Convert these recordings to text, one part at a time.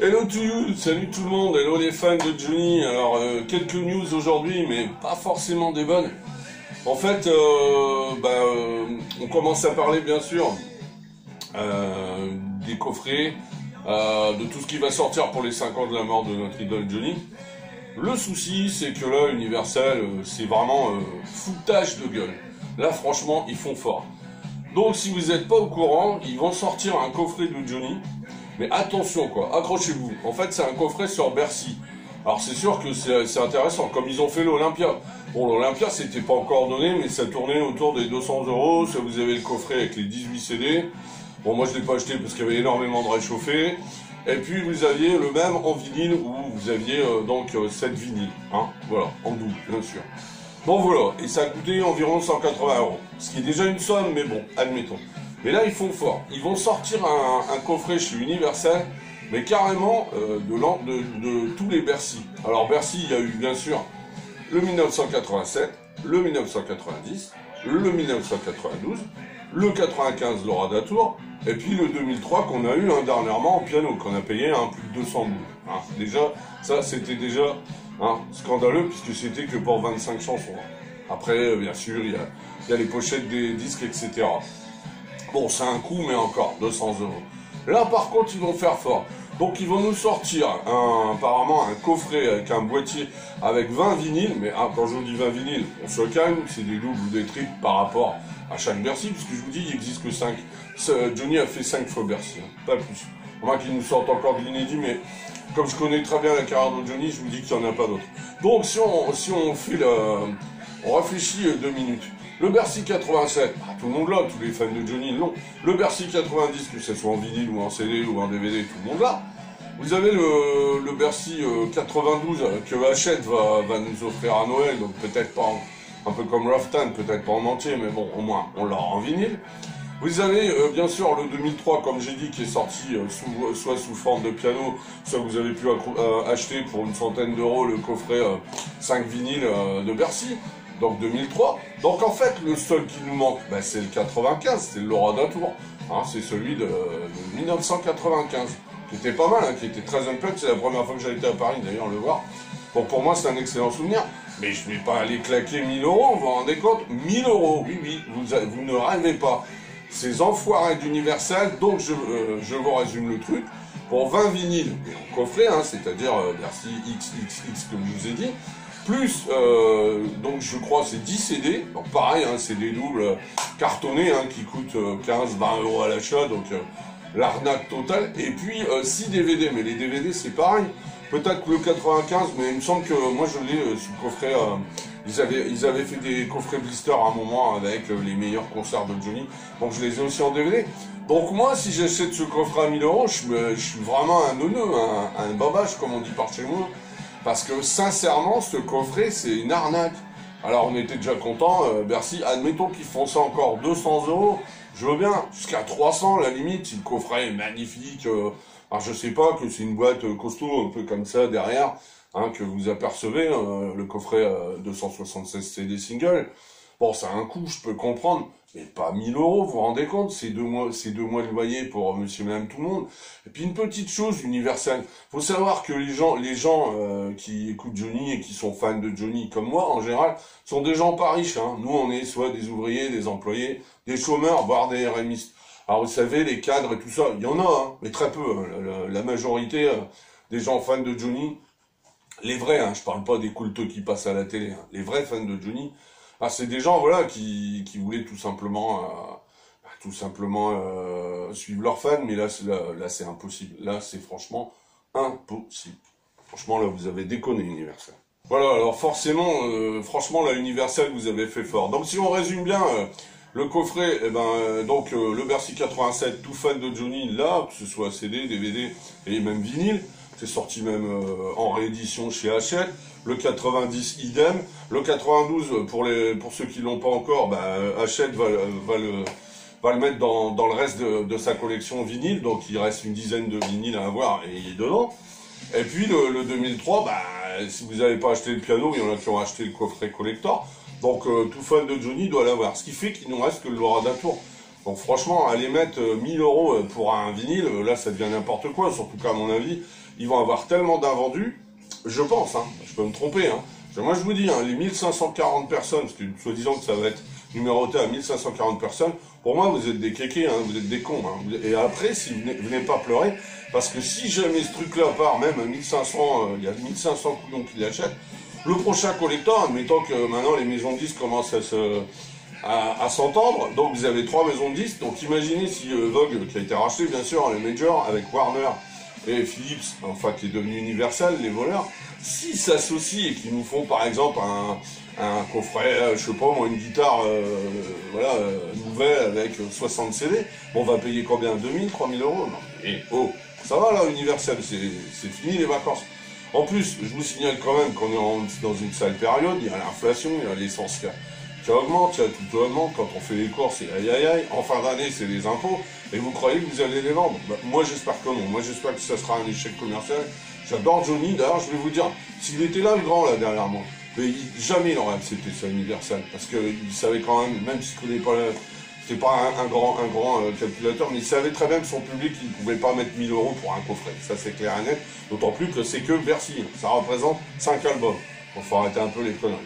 Hello to you, salut tout le monde, hello les fans de Johnny. Alors quelques news aujourd'hui, mais pas forcément des bonnes. En fait, on commence à parler bien sûr des coffrets, de tout ce qui va sortir pour les 5 ans de la mort de notre idole Johnny. Le souci, c'est que là, Universal, c'est vraiment foutage de gueule. Là, franchement, ils font fort. Donc, si vous n'êtes pas au courant, ils vont sortir un coffret de Johnny. Mais attention, quoi, accrochez-vous. En fait, c'est un coffret sur Bercy. Alors, c'est sûr que c'est intéressant, comme ils ont fait l'Olympia. Bon, l'Olympia, c'était pas encore donné, mais ça tournait autour des 200 €. Ça, vous avez le coffret avec les 18 CD. Bon, moi, je l'ai pas acheté parce qu'il y avait énormément de réchauffés. Et puis, vous aviez le même en vinyle, où vous aviez 7 vinyles. Hein, voilà, en double, bien sûr. Bon, voilà, et ça a coûté environ 180 €. Ce qui est déjà une somme, mais bon, admettons. Mais là, ils font fort. Ils vont sortir un coffret chez Universal, mais carrément de tous les Bercy. Alors Bercy, il y a eu bien sûr le 1987, le 1990, le 1992, le 95 Laura Datour, et puis le 2003 qu'on a eu dernièrement en piano, qu'on a payé plus de 200 boules. Hein. Déjà, ça c'était déjà scandaleux, puisque c'était que pour 25 chansons. Après, bien sûr, il y a les pochettes des disques, etc. Bon, c'est un coût, mais encore, 200 €. Là, par contre, ils vont faire fort. Donc, ils vont nous sortir apparemment un coffret avec un boîtier avec 20 vinyles. Mais quand je vous dis 20 vinyles, on se calme, c'est des doubles ou des triples par rapport à chaque Bercy. Puisque je vous dis, il n'existe que 5. Johnny a fait 5 fois Bercy, pas plus. On va qu'ils nous sortent encore de l'inédit, mais comme je connais très bien la carrière de Johnny, je vous dis qu'il n'y en a pas d'autres. Donc, si on fait on réfléchit 2 minutes. Le Bercy 87, tout le monde là, tous les fans de Johnny l'ont. Le Bercy 90, que ce soit en vinyle ou en CD ou en DVD, tout le monde là. Vous avez le Bercy 92 que Hachette va nous offrir à Noël, donc peut-être pas un peu comme Raftan, peut-être pas en entier, mais bon, au moins on l'aura en vinyle. Vous avez bien sûr le 2003, comme j'ai dit, qui est sorti soit sous forme de piano, soit vous avez pu acheter pour une centaine d'euros le coffret 5 vinyles de Bercy. Donc 2003. Donc en fait, le seul qui nous manque, c'est le 95, c'est le Laura Datour. C'est celui de 1995, qui était pas mal, qui était très unplugged. C'est la première fois que j'ai été à Paris d'ailleurs le voir. Donc pour moi, c'est un excellent souvenir. Mais je ne vais pas aller claquer 1000 €, vous vous rendez compte? 1000 €, oui, vous ne rêvez pas. Ces enfoirés d'Universal, donc je vous résume le truc. Pour 20 vinyles, et en coffret, c'est-à-dire Bercy XXX comme je vous ai dit, plus, donc je crois c'est 10 CD, donc pareil, c'est des doubles cartonnés qui coûtent 15-20 € à l'achat, donc l'arnaque totale, et puis 6 DVD, mais les DVD c'est pareil, peut-être que le 95, mais il me semble que moi je l'ai sous coffret, ils avaient fait des coffrets blister à un moment avec les meilleurs concerts de Johnny, donc je les ai aussi en DVD. Donc moi, si j'achète ce coffret à 1000 €, je suis vraiment un neuneu, un babage comme on dit par chez moi. Parce que sincèrement, ce coffret, c'est une arnaque. Alors on était déjà content, Bercy, admettons qu'ils font ça encore 200 €, je veux bien, jusqu'à 300 la limite, si le coffret est magnifique. Alors je sais pas, que c'est une boîte costaud, un peu comme ça derrière, que vous apercevez, le coffret 276 CD single. Bon, ça a un coût, je peux comprendre, mais pas 1000 €, vous vous rendez compte, c'est 2 mois de loyer pour monsieur et madame tout le monde. Et puis une petite chose, Universal, faut savoir que les gens qui écoutent Johnny et qui sont fans de Johnny, comme moi en général, sont des gens pas riches. Nous, on est soit des ouvriers, des employés, des chômeurs, voire des RMistes. Alors vous savez, les cadres et tout ça, il y en a, mais très peu. La majorité des gens fans de Johnny, les vrais, je parle pas des cultos qui passent à la télé, les vrais fans de Johnny, c'est des gens qui voulaient tout simplement suivre leurs fans, mais là c'est impossible. Là c'est franchement impossible. Franchement là vous avez déconné Universal. Voilà, alors forcément, franchement là Universal vous avez fait fort. Donc si on résume bien le coffret, le Bercy 87, tout fan de Johnny là, que ce soit CD, DVD et même vinyle. C'est sorti même en réédition chez Hachette. Le 90 idem. Le 92 pour ceux qui l'ont pas encore, Hachette va le mettre dans le reste de sa collection vinyle. Donc il reste une dizaine de vinyles à avoir et il est dedans. Et puis le 2003, si vous n'avez pas acheté le piano, il y en a qui ont acheté le coffret collector. Donc tout fan de Johnny doit l'avoir. Ce qui fait qu'il nous reste que le Laura Datour. Donc franchement, aller mettre 1000 € pour un vinyle, là ça devient n'importe quoi, surtout qu'à mon avis, ils vont avoir tellement d'invendus, je pense, hein, je peux me tromper, hein. Moi je vous dis, hein, les 1540 personnes, parce que soi-disant que ça va être numéroté à 1540 personnes, pour moi vous êtes des kékés, hein, vous êtes des cons. Hein. Et après, si venez pas pleurer, parce que si jamais ce truc-là part même à 1500, il y a 1500 couillons qui l'achètent, le prochain collector, admettons que maintenant les maisons de disques commencent à s'entendre, donc vous avez 3 maisons de disques, donc imaginez si Vogue, qui a été racheté bien sûr, les majors, avec Warner et Philips, enfin qui est devenu Universal, les voleurs, s'ils s'associent et qu'ils nous font par exemple un coffret, je sais pas moi, une guitare voilà, nouvelle avec 60 CD, bon, on va payer combien, 2000, 3000 euros? Non, et oh, ça va là, Universal, c'est fini les vacances. En plus, je vous signale quand même qu'on est dans une sale période, il y a l'inflation, il y a l'essence qui augmente, tout augmente, quand on fait les courses, c'est aïe aïe aïe, en fin d'année c'est les impôts, et vous croyez que vous allez les vendre? Bah, moi j'espère que non, moi j'espère que ça sera un échec commercial. J'adore Johnny, d'ailleurs je vais vous dire, s'il était là le grand là derrière moi, mais jamais il aurait accepté ça Universal, parce qu'il savait quand même s'il connaît pas c'était pas un grand calculateur, mais il savait très bien que son public il ne pouvait pas mettre 1000 euros pour un coffret, ça c'est clair et net, d'autant plus que c'est que Bercy, ça représente 5 albums, il faut arrêter un peu les conneries.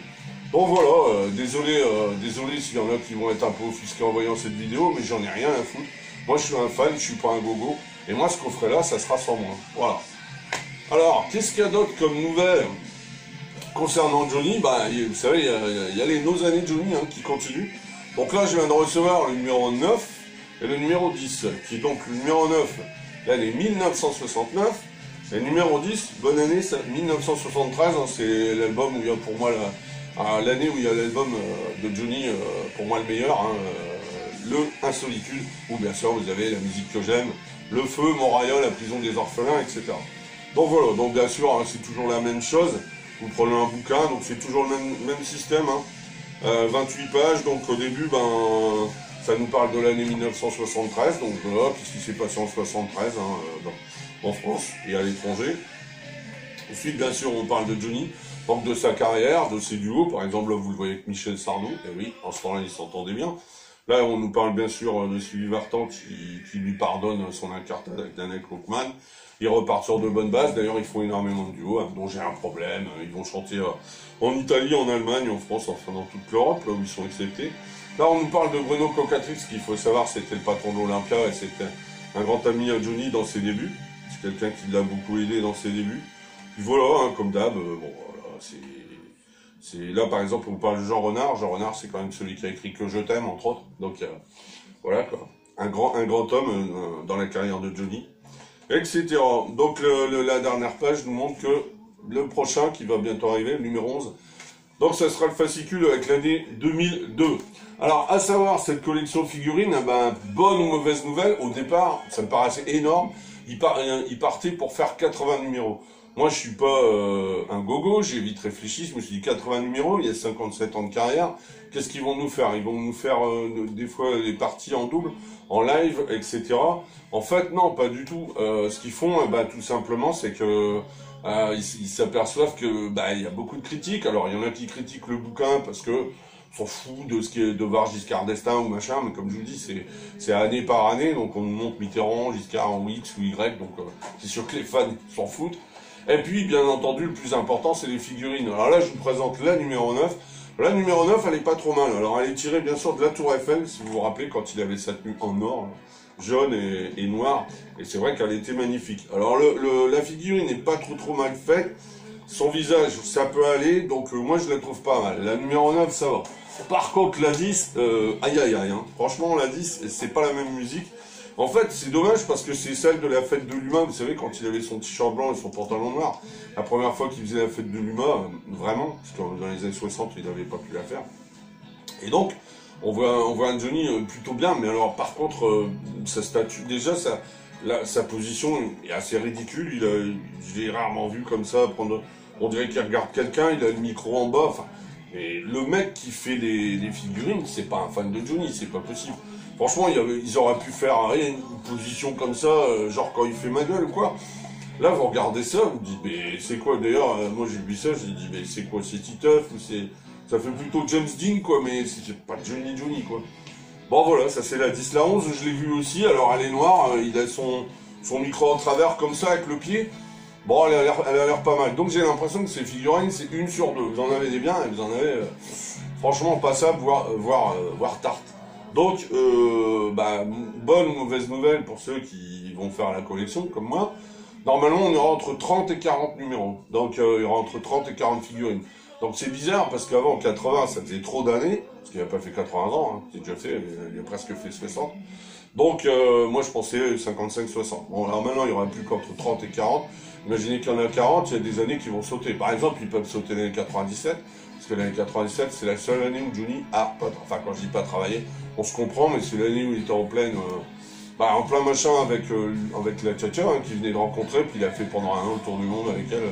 Bon voilà, désolé s'il y en a qui vont être un peu offusqués en voyant cette vidéo, mais j'en ai rien à foutre. Moi je suis un fan, je suis pas un gogo, et moi ce coffret là, ça sera sans moi. Voilà. Alors, qu'est-ce qu'il y a d'autre comme nouvelle concernant Johnny? Bah, vous savez, il y a nos années Johnny hein, qui continuent. Donc là, je viens de recevoir le numéro 9 et le numéro 10, qui est donc le numéro 9, l'année 1969, et le numéro 10, bonne année, 1973, hein, c'est l'album où il y a pour moi l'année où il y a l'album de Johnny, pour moi le meilleur, hein, le Insolitude, où bien sûr vous avez la musique que j'aime, le feu, Montréal, la prison des orphelins, etc. Donc voilà, donc bien sûr, hein, c'est toujours la même chose, vous prenez un bouquin, donc c'est toujours le même système, hein, 28 pages, donc au début, ben, ça nous parle de l'année 1973, donc voilà, qu'est-ce qui s'est passé en 73, hein, en France et à l'étranger. Ensuite, bien sûr, on parle de Johnny, donc de sa carrière, de ses duos, par exemple, là, vous le voyez avec Michel Sardou, et oui, en ce temps-là, ils s'entendaient bien. Là, on nous parle bien sûr de Sylvie Vartan qui lui pardonne son incartade avec Daniel Kaufman. Ils repartent sur de bonnes bases, d'ailleurs, ils font énormément de duos, hein, dont j'ai un problème, ils vont chanter en Italie, en Allemagne, en France, enfin dans toute l'Europe, là où ils sont acceptés. Là, on nous parle de Bruno Cocatrix, qu'il faut savoir, c'était le patron de l'Olympia, et c'était un grand ami à Johnny dans ses débuts. C'est quelqu'un qui l'a beaucoup aidé dans ses débuts. Puis voilà, hein, comme d'hab, bon, voilà, c'est là, par exemple, on parle de Jean Renard. Jean Renard, c'est quand même celui qui a écrit Que je t'aime, entre autres. Donc, voilà, quoi. Un grand homme dans la carrière de Johnny, etc. Donc, la dernière page nous montre que le prochain, qui va bientôt arriver, le numéro 11, donc ça sera le fascicule avec l'année 2002. Alors, à savoir, cette collection de figurines, ben, bonne ou mauvaise nouvelle, au départ, ça me paraissait énorme, il partait pour faire 80 numéros. Moi, je suis pas un gogo, j'ai vite réfléchi, je me suis dit 80 numéros, il y a 57 ans de carrière, qu'est-ce qu'ils vont nous faire? Ils vont nous faire des fois les parties en double, en live, etc. En fait, non, pas du tout. Ce qu'ils font, bah, tout simplement, c'est que ils s'aperçoivent que bah, il y a beaucoup de critiques. Alors, il y en a qui critiquent le bouquin parce que s'en fout de ce qui est de voir Giscard d'Estaing ou machin, mais comme je vous dis, c'est année par année, donc on nous montre Mitterrand, Giscard en X ou Y, donc c'est sûr que les fans s'en foutent. Et puis, bien entendu, le plus important, c'est les figurines. Alors là, je vous présente la numéro 9. La numéro 9, elle est pas trop mal. Alors, elle est tirée, bien sûr, de la Tour Eiffel, si vous vous rappelez, quand il avait sa tenue en or, jaune et noir. Et c'est vrai qu'elle était magnifique. Alors, la figurine n'est pas trop mal faite. Son visage, ça peut aller, donc moi, je la trouve pas mal. La numéro 9, ça va. Par contre, la 10, aïe aïe aïe. Hein. Franchement, la 10, c'est pas la même musique. En fait, c'est dommage parce que c'est celle de la fête de l'humain. Vous savez, quand il avait son t-shirt blanc et son pantalon noir, la première fois qu'il faisait la fête de l'humain, vraiment, parce que dans les années 60, il n'avait pas pu la faire. Et donc, on voit un Johnny plutôt bien, mais alors par contre, sa statue, déjà, sa position est assez ridicule. Je l'ai rarement vu comme ça, on dirait qu'il regarde quelqu'un, il a le micro en bas, enfin. Et le mec qui fait les figurines, c'est pas un fan de Johnny, c'est pas possible. Franchement, ils auraient pu faire une position comme ça, genre quand il fait ma gueule ou quoi. Là, vous regardez ça, vous dites, mais c'est quoi d'ailleurs? Moi, j'ai vu ça, j'ai dit, mais c'est quoi? C'est Titeuf ou ça fait plutôt James Dean, quoi, mais c'est pas Johnny, quoi. Bon, voilà, ça c'est la 10. La 11, je l'ai vu aussi. Alors, elle est noire, il a son micro en travers comme ça, avec le pied. Bon, elle a l'air pas mal. Donc j'ai l'impression que ces figurines, c'est une sur deux. Vous en avez des biens et vous en avez franchement passables, voire tarte. Donc, bonne ou mauvaise nouvelle pour ceux qui vont faire la collection, comme moi. Normalement, on aura entre 30 et 40 numéros. Donc, il y aura entre 30 et 40 figurines. Donc, c'est bizarre, parce qu'avant, 80, ça faisait trop d'années. Parce qu'il n'a pas fait 80 ans, hein. C'est déjà fait, il a presque fait 60. Donc, moi, je pensais 55-60. Bon, alors maintenant, il n'y aura plus qu'entre 30 et 40. Imaginez qu'il y en a 40, il y a des années qui vont sauter. Par exemple, ils peuvent sauter l'année 97. Parce que l'année 97, c'est la seule année où Johnny a pas, enfin, quand je dis pas travaillé, on se comprend, mais c'est l'année où il était en plein machin avec la tchatcha, hein, qui venait de rencontrer, puis il a fait pendant un an le tour du monde avec elle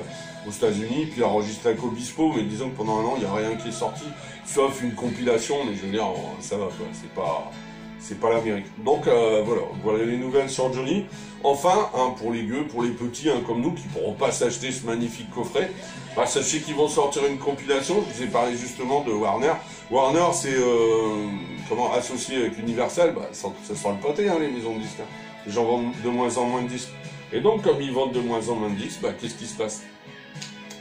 aux États-Unis, puis il a enregistré avec Obispo, mais disons que pendant un an, il n'y a rien qui est sorti, sauf une compilation, mais je veux dire, ça va, quoi, c'est pas l'Amérique. Donc voilà les nouvelles sur Johnny. Enfin, hein, pour les gueux, pour les petits hein, comme nous qui pourront pas s'acheter ce magnifique coffret, sachez qu'ils vont sortir une compilation. Je vous ai parlé justement de Warner. Warner, c'est associé avec Universal. Ça sent le pâté, hein, les maisons de disques. Hein. Les gens vendent de moins en moins de disques. Et donc, comme ils vendent de moins en moins de disques, qu'est-ce qui se passe?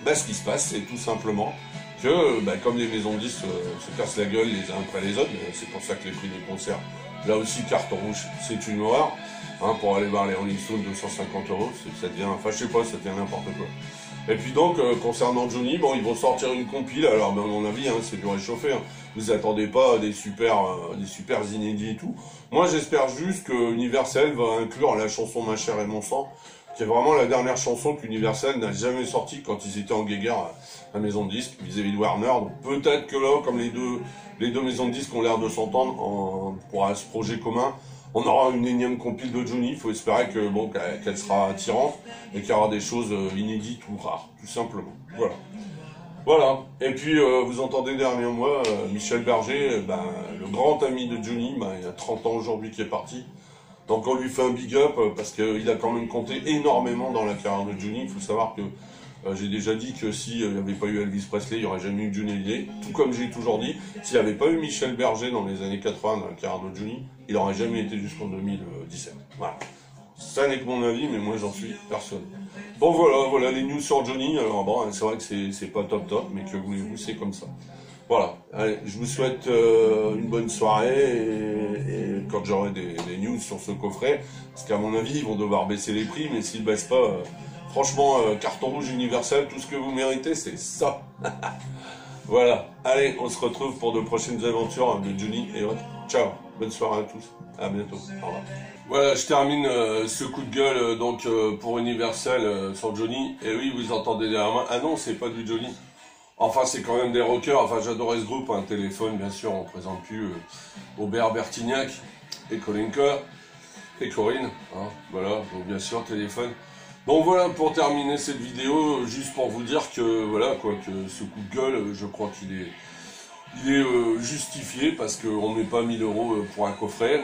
Ce qui se passe, c'est tout simplement que, comme les maisons de disques se cassent la gueule les uns après les autres, c'est pour ça que les prix des concerts, là aussi, carton rouge, c'est une horreur. Hein, pour aller voir les Rolling Stones, 250 €, ça devient, enfin je sais pas, ça devient n'importe quoi. Et puis donc, concernant Johnny, bon, ils vont sortir une compile, alors à mon avis, hein, c'est du réchauffé, hein. Vous attendez pas à des super inédits et tout. Moi, j'espère juste que Universal va inclure la chanson Ma chair et mon sang, qui est vraiment la dernière chanson qu'Universal n'a jamais sortie quand ils étaient en guéguerre à la maison de disques vis-à-vis de Warner. Donc peut-être que là, comme les deux maisons de disques ont l'air de s'entendre pour ce projet commun, on aura une énième compile de Johnny. Il faut espérer que qu'elle sera attirante et qu'il y aura des choses inédites ou rares, tout simplement. Voilà. Et puis, vous entendez derrière moi Michel Berger, le grand ami de Johnny, il y a 30 ans aujourd'hui qui est parti. Donc on lui fait un big up parce qu'il a quand même compté énormément dans la carrière de Johnny. Il faut savoir que j'ai déjà dit que s'il n'y avait pas eu Elvis Presley, il n'y aurait jamais eu Johnny Hallyday. Tout comme j'ai toujours dit, s'il n'y avait pas eu Michel Berger dans les années 80 dans la carrière de Johnny, il n'aurait jamais été jusqu'en 2017. Voilà. Ça n'est que mon avis, mais moi j'en suis personne. Bon voilà les news sur Johnny. Alors bon, c'est vrai que c'est pas top, mais que voulez-vous, c'est comme ça. Voilà, allez, je vous souhaite une bonne soirée et quand j'aurai des news sur ce coffret, parce qu'à mon avis, ils vont devoir baisser les prix, mais s'ils baissent pas, franchement, carton rouge universel, tout ce que vous méritez, c'est ça. Voilà, allez, on se retrouve pour de prochaines aventures de Johnny et autres. Ciao, bonne soirée à tous, à bientôt, au revoir. Voilà, je termine ce coup de gueule pour Universal sur Johnny. Et oui, vous entendez derrière moi, ah non, c'est pas du Johnny. Enfin, c'est quand même des rockers. Enfin, j'adorais ce groupe. Un téléphone, bien sûr, on ne présente plus Aubert Bertignac et Kolinka et Corinne. Hein, voilà, donc bien sûr, téléphone. Donc voilà, pour terminer cette vidéo, juste pour vous dire que voilà quoi, que ce coup de gueule, je crois qu'il est justifié parce qu'on ne met pas 1000 € pour un coffret.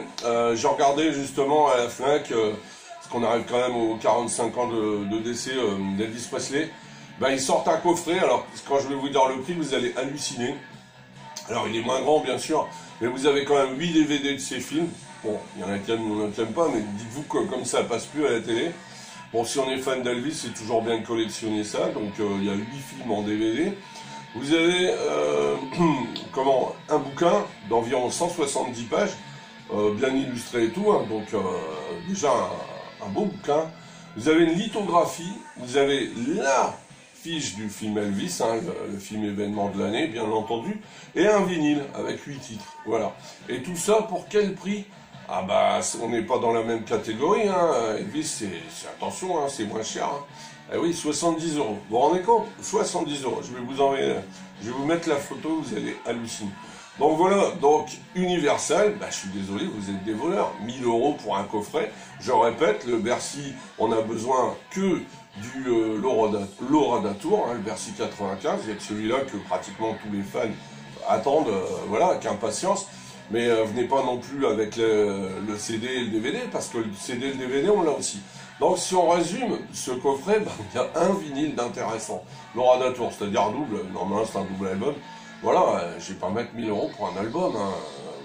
J'ai regardé justement à la Fnac, parce qu'on arrive quand même aux 45 ans de décès d'Elvis Presley. Ils sortent un coffret, alors quand je vais vous dire le prix, vous allez halluciner. Alors il est moins grand bien sûr, mais vous avez quand même 8 DVD de ces films. Bon, il y en a qui aiment, il y en a qui n'aiment pas, mais dites-vous que comme ça passe plus à la télé. Bon, si on est fan d'Elvis, c'est toujours bien de collectionner ça, donc il y a 8 films en DVD. Vous avez un bouquin d'environ 170 pages, bien illustré et tout, hein, donc déjà un beau bouquin. Vous avez une lithographie, vous avez la fiche du film Elvis, hein, le film événement de l'année, bien entendu, et un vinyle avec 8 titres, voilà. Et tout ça pour quel prix? Ah on n'est pas dans la même catégorie, hein. Elvis, c'est attention, hein, c'est moins cher. Hein. Eh oui, 70 €. Vous vous rendez compte? 70 €. Je vais vous mettre la photo, vous allez halluciner. Donc voilà, donc Universal, je suis désolé, vous êtes des voleurs. 1000 € pour un coffret. Je répète, le Bercy, on a besoin que du Laura-Datour, hein, le Bercy 95. Il y a que celui-là que pratiquement tous les fans attendent, voilà, avec impatience. Mais venez pas non plus avec le CD et le DVD, parce que le CD et le DVD, on l'a aussi. Donc si on résume ce coffret, il y a un vinyle d'intéressant. Laura Datour, c'est-à-dire double, normalement c'est un double album. Voilà, je vais pas mettre 1000 € pour un album. Hein.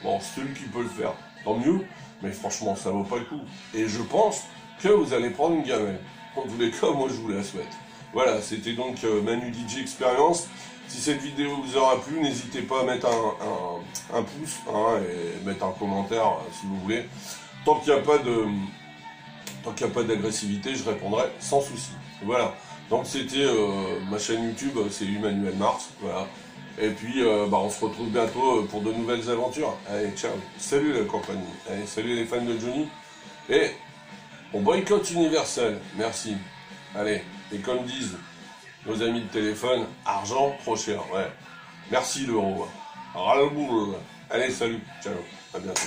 Bon, celui qui peut le faire, tant mieux, mais franchement, ça vaut pas le coup. Et je pense que vous allez prendre une gamelle. En tous les cas, moi je vous la souhaite. Voilà, c'était donc Manu DJ Experience. Si cette vidéo vous aura plu, n'hésitez pas à mettre un pouce hein, et mettre un commentaire si vous voulez. Tant qu'il n'y a pas d'agressivité, je répondrai sans souci. Voilà. Donc c'était ma chaîne YouTube, c'est Emmanuel Mars. Voilà. Et puis on se retrouve bientôt pour de nouvelles aventures. Allez, ciao. Salut la compagnie. Allez, salut les fans de Johnny. Et on boycotte Universel. Merci. Allez, et comme disent nos amis de téléphone, argent trop cher. Ouais. Merci l'euro. Ras le boule. Allez, salut. Ciao. À bientôt.